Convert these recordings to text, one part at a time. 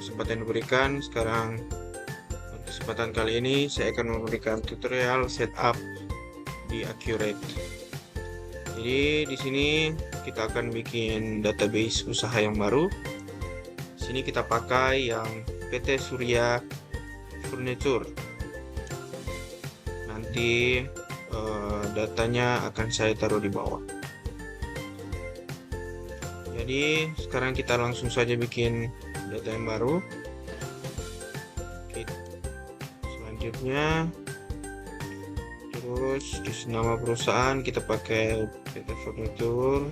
kesempatan diberikan. Sekarang untuk kesempatan kali ini saya akan memberikan tutorial setup di Accurate. Jadi di sini kita akan bikin database usaha yang baru. Di sini kita pakai yang PT Surya Furniture. Nanti datanya akan saya taruh di bawah. Jadi sekarang kita langsung saja bikin data yang baru. Selanjutnya, terus di nama perusahaan kita pakai PT Furniture.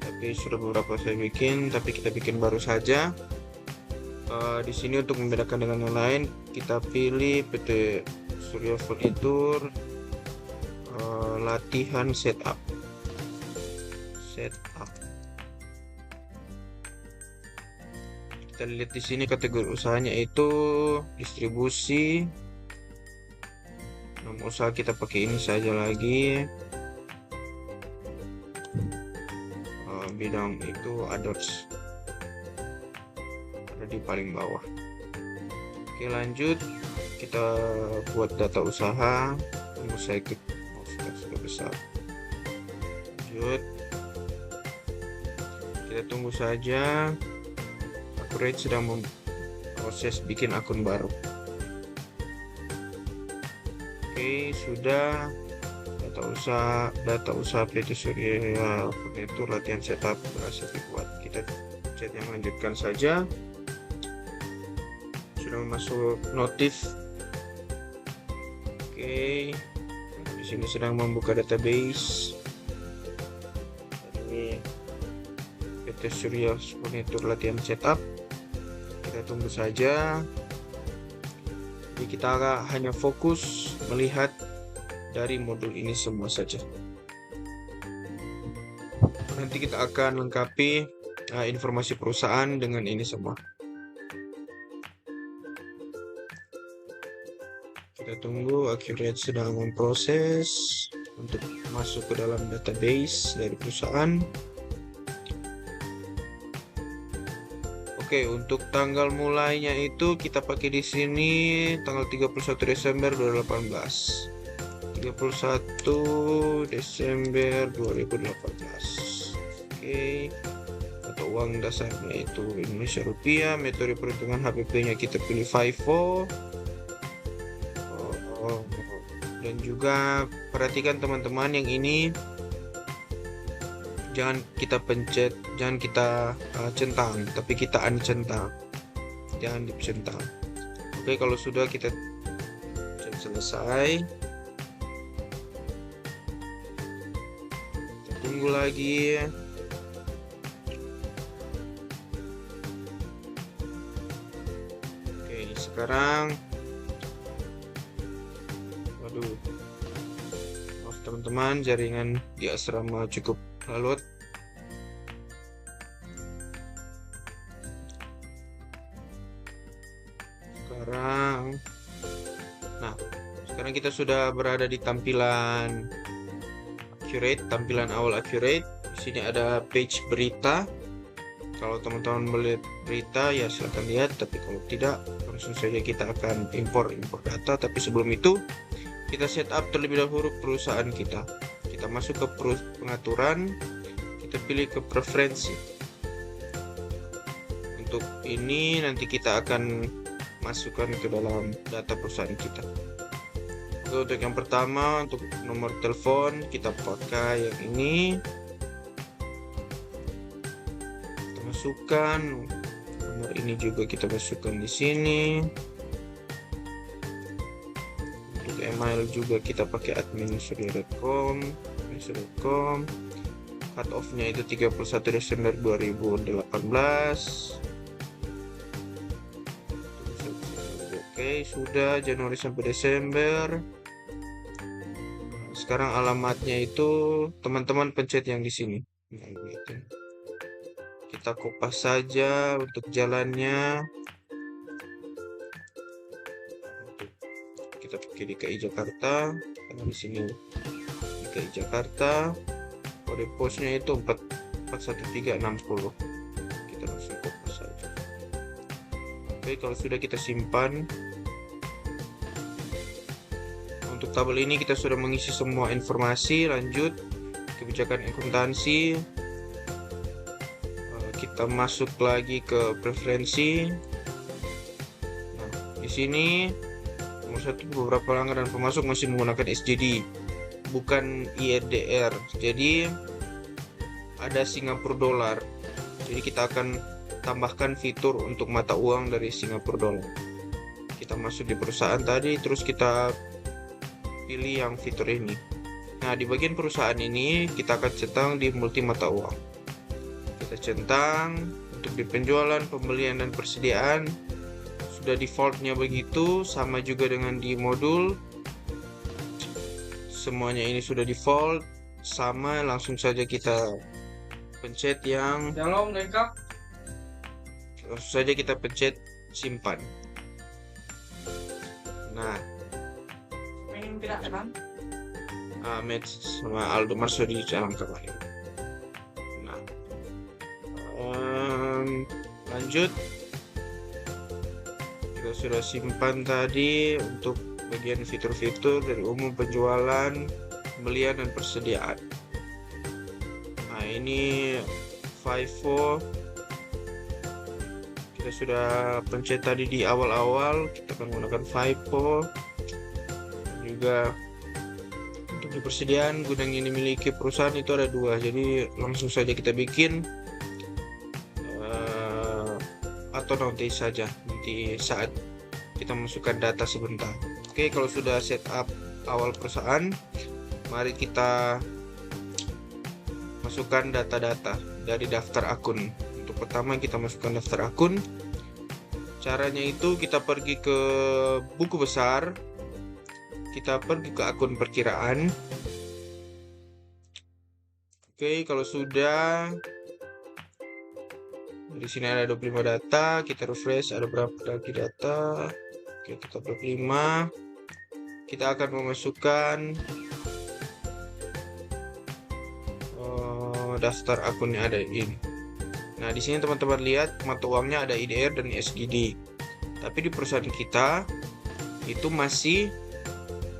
Tapi sudah beberapa saya bikin, tapi kita bikin baru saja. Di sini untuk membedakan dengan yang lain, kita pilih PT Surya Furniture. Latihan setup. Kita lihat di sini kategori usahanya itu distribusi. Nama usaha kita pakai ini saja lagi. Bidang itu others. Ada di paling bawah. Oke, lanjut. Kita buat data usaha. Tunggu saya sudah besar. Lanjut. Kita tunggu saja. Accurate sedang memproses bikin akun baru. Oke, sudah. Data usaha PT Surya Furniture latihan setup berhasil dibuat. Kita chat yang lanjutkan saja. Sudah masuk notif. Oke, di sini sedang membuka database. Ini PT Surya Furniture latihan setup. Kita tunggu saja. Jadi kita hanya fokus melihat dari modul ini semua saja. Nanti kita akan lengkapi informasi perusahaan dengan ini semua. Kita tunggu. Accurate sedang memproses untuk masuk ke dalam database dari perusahaan. Oke, untuk tanggal mulainya itu kita pakai di sini tanggal 31 Desember 2018. 31 Desember 2018. Oke. Atau uang dasarnya itu Indonesia rupiah. Metode perhitungan HPP-nya kita pilih FIFO. Dan juga perhatikan teman-teman, yang ini jangan kita pencet, jangan kita centang, tapi kita uncentang, jangan dicentang. Oke, kalau sudah kita cek selesai. Kita tunggu lagi. Oke, sekarang maaf teman-teman, jaringan di asrama cukup lalot. Sekarang kita sudah berada di tampilan Accurate, tampilan awal Accurate. Di sini ada page berita. Kalau teman-teman melihat berita ya silahkan lihat, tapi kalau tidak langsung saja kita akan impor data. Tapi sebelum itu kita setup terlebih dahulu perusahaan kita. Kita masuk ke pengaturan, kita pilih ke preferensi. Untuk ini nanti kita akan masukkan ke dalam data perusahaan kita. Untuk yang pertama, untuk nomor telepon kita pakai yang ini. Kita masukkan nomor ini juga, kita masukkan di sini. Untuk email juga kita pakai admin.surya.com. Cut off-nya itu 31 Desember 2018. Oke, sudah Januari sampai Desember. Sekarang alamatnya itu teman-teman pencet yang di sini. Kita kopas saja untuk jalannya. Kita pakai DKI Jakarta karena di sini DKI Jakarta. Kode posnya itu 41360. Kita langsung kopas saja. Oke, kalau sudah kita simpan. Untuk tabel ini kita sudah mengisi semua informasi. Lanjut, kebijakan akuntansi. Kita masuk lagi ke preferensi. Nah, di sini nomor 1 beberapa pelanggan dan pemasok masih menggunakan SGD, bukan IDR. Jadi ada Singapura dolar. Jadi kita akan tambahkan fitur untuk mata uang dari Singapura dolar. Kita masuk di perusahaan tadi, terus kita pilih yang fitur ini. Nah, di bagian perusahaan ini kita akan centang di multi mata uang. Kita centang untuk di penjualan, pembelian, dan persediaan. Sudah defaultnya begitu, sama juga dengan di modul. Semuanya ini sudah default, sama. Langsung saja kita pencet yang Shalom lengkap. langsung saja kita pencet simpan. Nah, Pengen tidak kan? Ahmed sama Aldo Marso di dalam kembali. Nah, lanjut. Kita sudah simpan tadi untuk bagian fitur-fitur dari umum, penjualan, pembelian, dan persediaan. Nah, ini FIFO. Kita sudah pencet tadi di awal-awal. Kita akan menggunakan FIFO. Juga untuk di persediaan, gudang yang dimiliki perusahaan itu ada 2. Jadi langsung saja kita bikin atau nanti saja, nanti saat kita masukkan data sebentar. Oke, kalau sudah setup awal perusahaan, mari kita masukkan data-data dari daftar akun. Untuk pertama kita masukkan daftar akun. Caranya itu kita pergi ke buku besar, kita pergi ke akun perkiraan. Oke, kalau sudah, di sini ada 25 data, kita refresh, ada berapa lagi data. Oke, kita 25. Kita akan memasukkan daftar akun yang ada ini. Nah, di sini teman-teman lihat mata uangnya ada IDR dan SGD. Tapi di perusahaan kita itu masih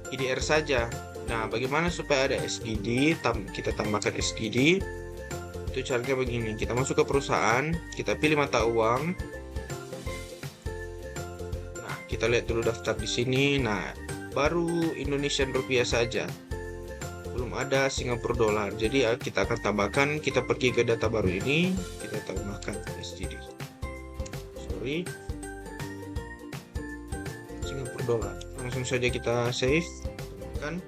IDR saja. Nah, bagaimana supaya ada SGD? Kita tambahkan SGD. Itu caranya begini. Kita masuk ke perusahaan, kita pilih mata uang. Nah, kita lihat dulu daftar di sini. Nah, baru Indonesian rupiah saja. Belum ada Singapura dolar. Jadi kita akan tambahkan, kita pergi ke data baru ini, kita tambahkan SGD. Sorry. Singapura dolar. Langsung saja kita save. Kan?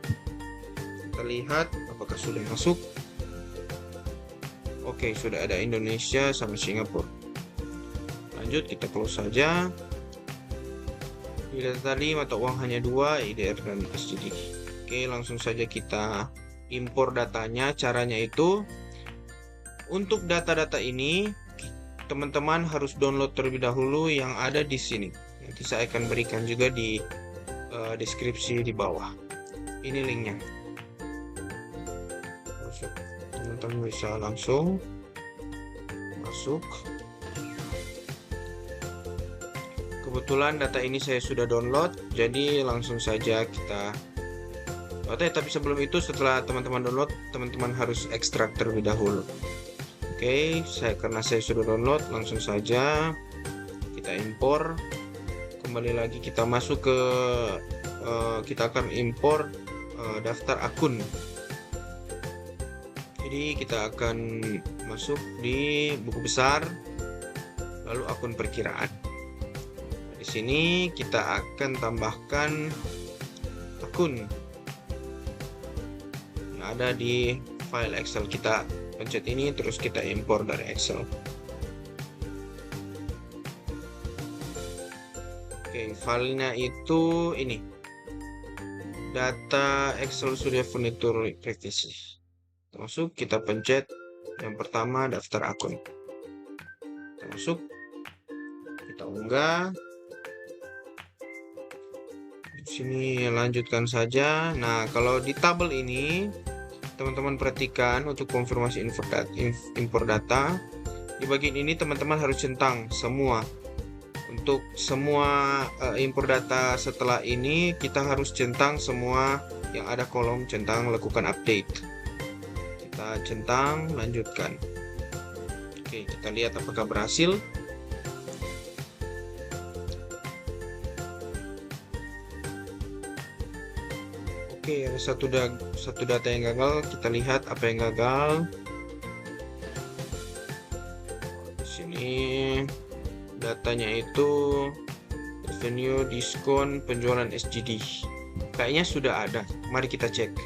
Kita lihat apakah sudah masuk. Oke, sudah ada Indonesia sama Singapura. Lanjut, kita close saja. Di data tadi mata uang hanya 2, IDR dan SGD. Oke, langsung saja kita impor datanya. Caranya itu, untuk data-data ini teman-teman harus download terlebih dahulu yang ada di sini. Nanti saya akan berikan juga di deskripsi di bawah. Ini linknya. Teman-teman bisa langsung masuk. Kebetulan data ini saya sudah download, jadi langsung saja kita. Tapi sebelum itu, setelah teman-teman download, teman-teman harus ekstrak terlebih dahulu. Oke, karena saya sudah download, langsung saja kita impor. Kembali lagi kita masuk ke kita akan impor daftar akun. Jadi kita akan masuk di buku besar, lalu akun perkiraan. Di sini kita akan tambahkan akun yang ada di file Excel. Kita pencet ini, terus kita impor dari Excel. Oke, filenya itu ini. Data Excel Surya Furnitur Praktisi. Masuk, kita pencet yang pertama daftar akun. Kita masuk, kita unggah. Di sini lanjutkan saja. Nah, kalau di tabel ini teman-teman perhatikan untuk konfirmasi impor data. Di bagian ini teman-teman harus centang semua Untuk semua impor data setelah ini, kita harus centang semua yang ada kolom centang lakukan update. Kita centang, lanjutkan. Oke, kita lihat apakah berhasil. Oke, ada satu data yang gagal. Kita lihat apa yang gagal. Di sini datanya itu revenue, diskon, penjualan SGD. Kayaknya sudah ada. Mari kita cek.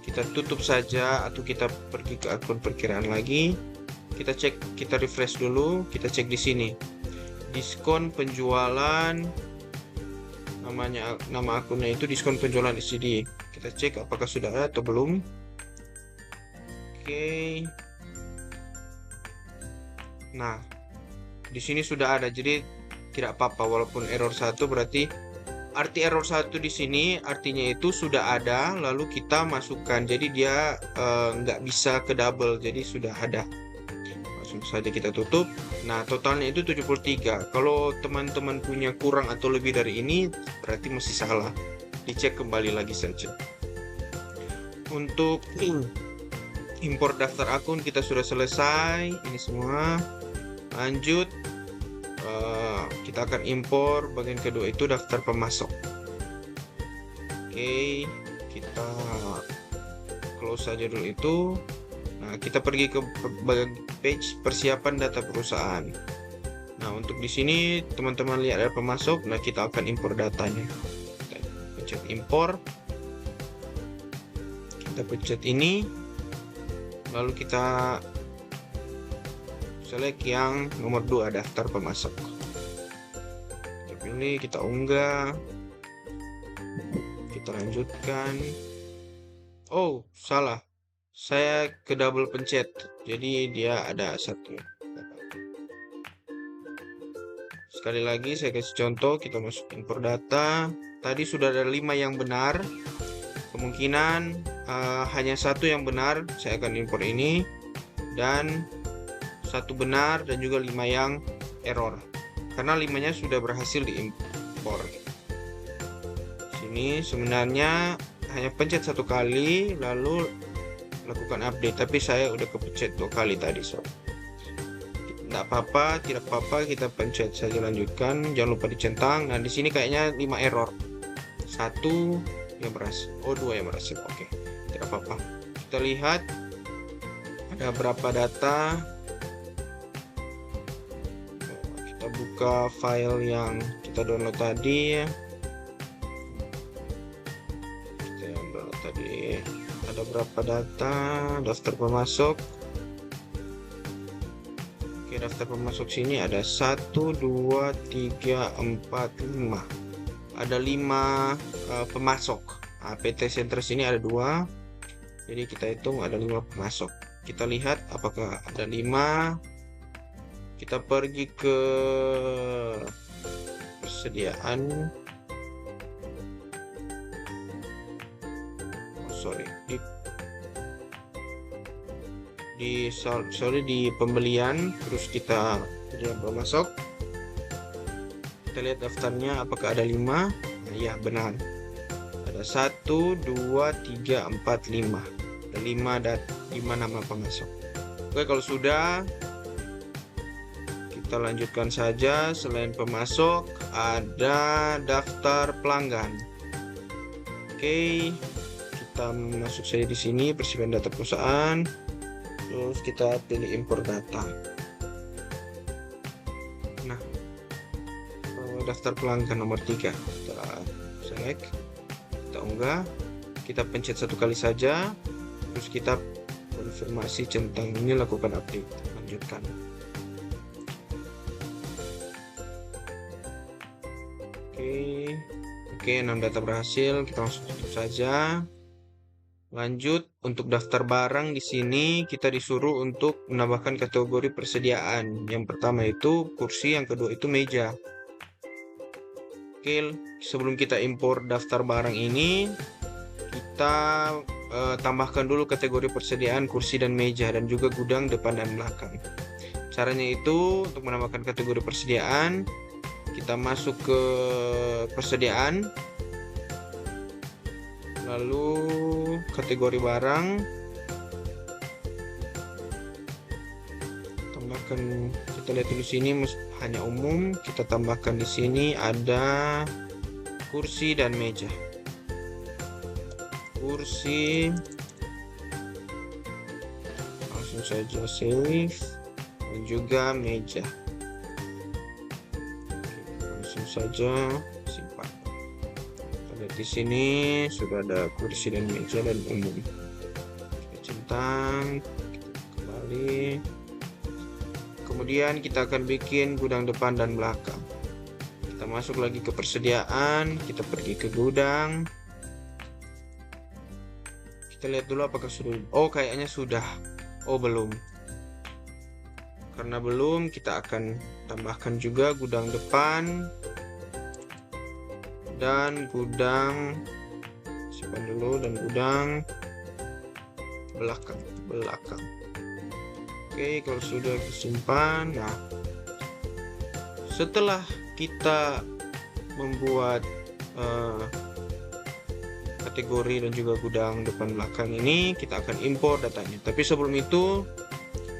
Kita tutup saja atau kita pergi ke akun perkiraan lagi. Kita cek, kita refresh dulu. Kita cek di sini. Diskon penjualan, nama akunnya itu diskon penjualan SGD. Kita cek apakah sudah ada atau belum. Oke. Nah, di sini sudah ada, jadi tidak apa-apa walaupun error 1, berarti arti error 1 di sini artinya itu sudah ada lalu kita masukkan, jadi dia nggak bisa ke double, jadi sudah ada. Langsung saja kita tutup. Nah, totalnya itu 73. Kalau teman-teman punya kurang atau lebih dari ini berarti masih salah, dicek kembali lagi saja. Untuk impor daftar akun kita sudah selesai, ini semua. Lanjut, kita akan impor bagian kedua itu daftar pemasok. Oke, kita close saja dulu itu. Nah, kita pergi ke bagian page persiapan data perusahaan. Nah, untuk di sini teman-teman lihat ada pemasok. Nah, kita akan impor datanya. Kita pencet impor. Kita pencet ini. Lalu kita select yang nomor 2, daftar pemasok. Kita pilih, kita unggah. Kita lanjutkan. Oh, salah. Saya ke double pencet. Jadi dia ada satu. Sekali lagi saya kasih contoh, kita masuk impor data. Tadi sudah ada 5 yang benar. Kemungkinan hanya satu yang benar. Saya akan impor ini. Dan satu benar dan juga 5 yang error, karena 5-nya sudah berhasil diimpor. Sini sebenarnya hanya pencet 1 kali lalu lakukan update, tapi saya udah kepencet 2 kali tadi, so tidak apa-apa, tidak apa-apa, kita pencet saja lanjutkan, jangan lupa dicentang. Nah, di sini kayaknya 5 error, 1 yang berhasil, 2 yang berhasil. Oke, tidak apa-apa. Kita lihat ada berapa data. Buka file yang kita download tadi. Ada berapa data daftar pemasok. Oke, daftar pemasok sini ada 1, 2, 3, 4, 5. Ada 5 pemasok. PT Center sini ada 2. Jadi kita hitung ada 5 pemasok. Kita lihat apakah ada 5. Kita pergi ke persediaan. Di pembelian, terus kita pemasok. Kita lihat daftarnya apakah ada 5. Nah, ya benar. Ada 1, 2, 3, 4, 5. Ada 5 nama pemasok. Oke, kalau sudah kita lanjutkan saja. Selain pemasok ada daftar pelanggan. Oke, kita masuk saja di sini persiapan data perusahaan. Terus kita pilih impor data. Nah, daftar pelanggan nomor 3 kita select, kita unggah, kita pencet 1 kali saja, terus kita konfirmasi centang ini, lakukan update, lanjutkan. Oke, 6 data berhasil, kita langsung tutup saja. Lanjut, untuk daftar barang di sini kita disuruh untuk menambahkan kategori persediaan. Yang pertama itu kursi, yang kedua itu meja. Oke, sebelum kita impor daftar barang ini, kita tambahkan dulu kategori persediaan kursi dan meja, dan juga gudang depan dan belakang. Caranya itu, untuk menambahkan kategori persediaan, Kita masuk ke persediaan, lalu kategori barang, tambahkan. Kita lihat dulu sini hanya umum. Kita tambahkan di sini ada kursi dan meja. Kursi, langsung saja save, dan juga meja. Langsung saja simpan. Kita lihat di sini sudah ada kursi dan meja dan umum. Kita centang, kita kembali. Kemudian kita akan bikin gudang depan dan belakang. Kita masuk lagi ke persediaan, kita pergi ke gudang. Kita lihat dulu apakah sudah. Oh, kayaknya sudah. Oh, belum. Karena belum, kita akan tambahkan juga gudang depan dan gudang, simpan dulu, dan gudang belakang. Oke, kalau sudah disimpan, nah setelah kita membuat kategori dan juga gudang depan belakang ini, kita akan impor datanya. Tapi sebelum itu,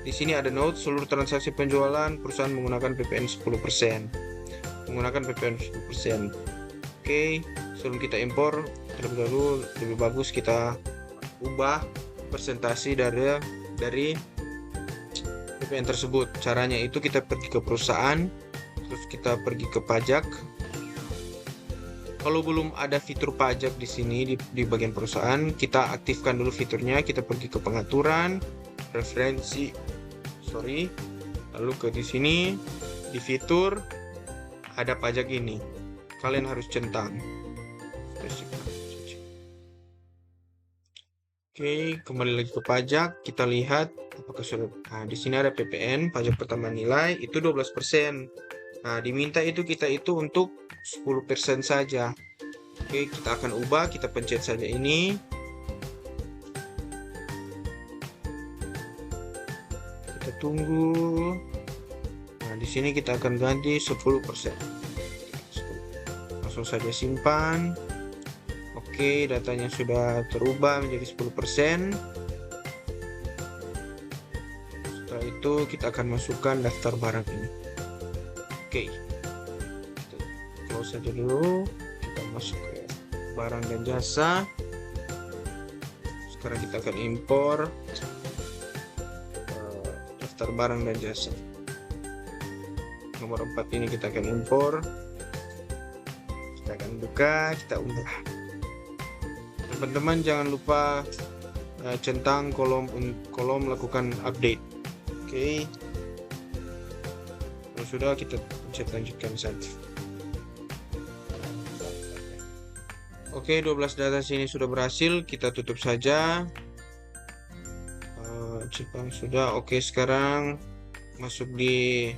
di sini ada note seluruh transaksi penjualan perusahaan menggunakan PPN 10%. Menggunakan PPN 10%. Oke, sebelum kita impor, terlebih dahulu lebih bagus kita ubah presentasi dari PPN tersebut. Caranya itu kita pergi ke perusahaan, terus kita pergi ke pajak. Kalau belum ada fitur pajak di sini di bagian perusahaan, kita aktifkan dulu fiturnya. Kita pergi ke pengaturan, referensi, lalu ke di sini di fitur ada pajak ini. Kalian harus centang. Oke, kembali lagi ke pajak. Kita lihat apakah sudah. Nah, di sini ada PPN, pajak pertambahan nilai itu 12%. Nah, diminta kita itu untuk 10% saja. Oke, kita akan ubah, kita pencet saja ini. Kita tunggu. Nah, di sini kita akan ganti 10%. Langsung saja simpan. Oke, datanya sudah terubah menjadi 10%. Setelah itu kita akan masukkan daftar barang ini. Oke, kita close saja dulu. Kita masuk ke barang dan jasa. Sekarang kita akan impor daftar barang dan jasa. Nomor 4 ini kita akan impor. Kita akan buka, kita unduh. Teman-teman jangan lupa centang kolom lakukan update. Oke. Kalau sudah, kita pencet lanjutkan saja. Oke, 12 data sini sudah berhasil. Kita tutup saja. Jepang sudah. Oke, sekarang masuk di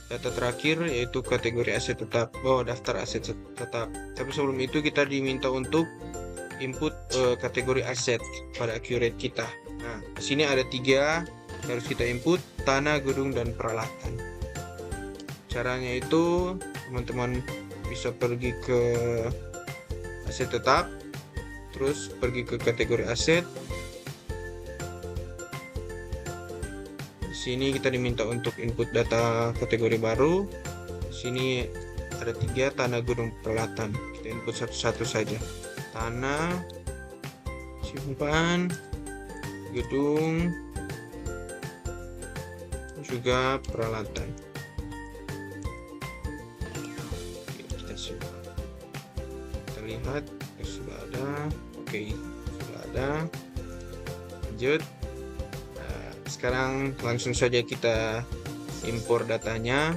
data terakhir, yaitu kategori aset tetap. Oh, daftar aset tetap. Tapi sebelum itu kita diminta untuk input kategori aset pada Accurate kita. Nah, di sini ada 3 yang harus kita input: tanah, gedung, dan peralatan. Caranya itu teman-teman bisa pergi ke aset tetap, terus pergi ke kategori aset. Di sini kita diminta untuk input data kategori baru. Di sini ada 3, tanah, gedung, peralatan. Kita input satu-satu saja. Tanah, simpan, gedung, juga peralatan. Oke, kita simpan. Kita lihat sudah ada. Oke, sudah ada. Lanjut. Nah, sekarang langsung saja kita impor datanya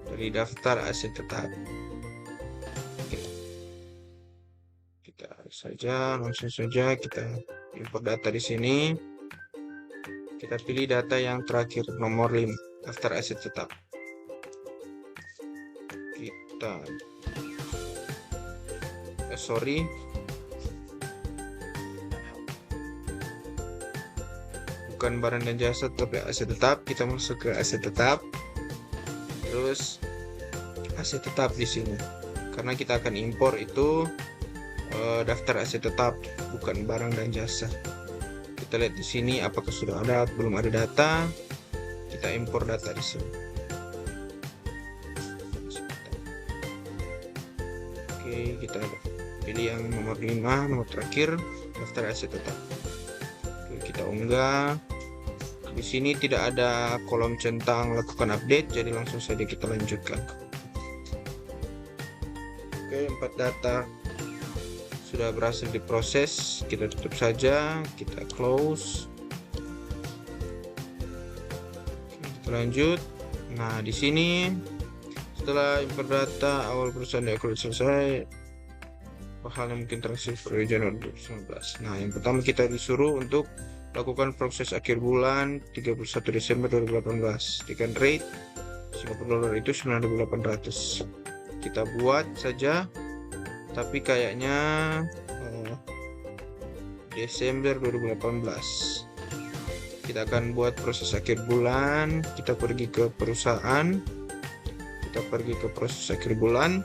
dari daftar aset tetap. Langsung saja kita import data di sini. Kita pilih data yang terakhir, nomor 5, daftar aset tetap. Kita bukan barang dan jasa tapi aset tetap. Kita masuk ke aset tetap, terus aset tetap di sini. Karena kita akan impor itu daftar aset tetap, bukan barang dan jasa. Kita lihat di sini apakah sudah ada, belum ada data. Kita impor data di sini. Oke, kita pilih yang nomor 5, nomor terakhir, daftar aset tetap. Oke, kita unggah. Di sini tidak ada kolom centang lakukan update, jadi langsung saja kita lanjutkan. Oke, 4 data sudah berhasil diproses. Kita tutup saja, kita close. Oke, kita lanjut. Nah, di sini setelah import data awal perusahaan diakui selesai, hal yang mungkin transaksi per Januari 2019. Nah, yang pertama kita disuruh untuk lakukan proses akhir bulan 31 Desember 2018 dengan rate Singapura dolar itu 9.800. Kita buat saja, tapi kayaknya Desember 2018. Kita akan buat proses akhir bulan. Kita pergi ke perusahaan, kita pergi ke proses akhir bulan.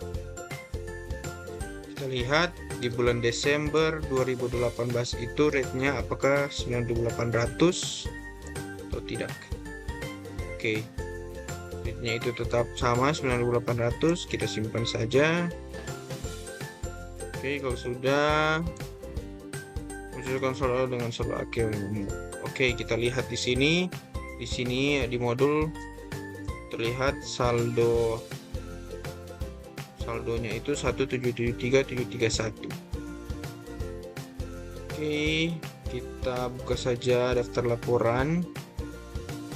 Kita lihat di bulan Desember 2018 itu rate-nya apakah 9.800 atau tidak. Oke, rate-nya itu tetap sama 9.800. Kita simpan saja. Oke, kalau sudah munculkan saldo dengan saldo akhir. Oke, kita lihat di sini. Di sini di modul terlihat saldonya itu 1773731. Oke, kita buka saja daftar laporan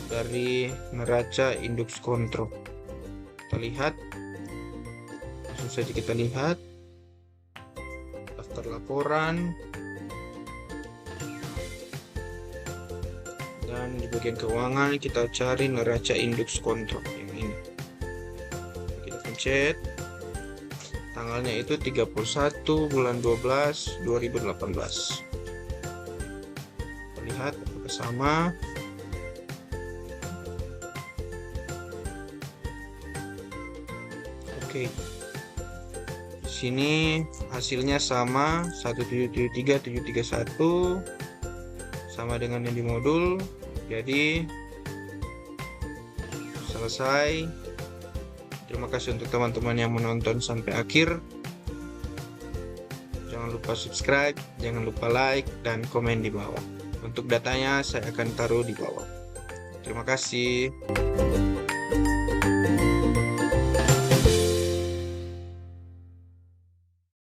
dari neraca indeks kontrol. Kita lihat, langsung saja kita lihat daftar laporan, dan di bagian keuangan kita cari neraca indeks kontrol yang ini. Kita pencet. Tanggalnya itu 31 bulan 12 2018. Lihat apakah sama. Oke. Di sini hasilnya sama 1773731 sama dengan yang di modul. Jadi selesai. Terima kasih untuk teman-teman yang menonton sampai akhir. Jangan lupa subscribe, jangan lupa like, dan komen di bawah. Untuk datanya saya akan taruh di bawah. Terima kasih.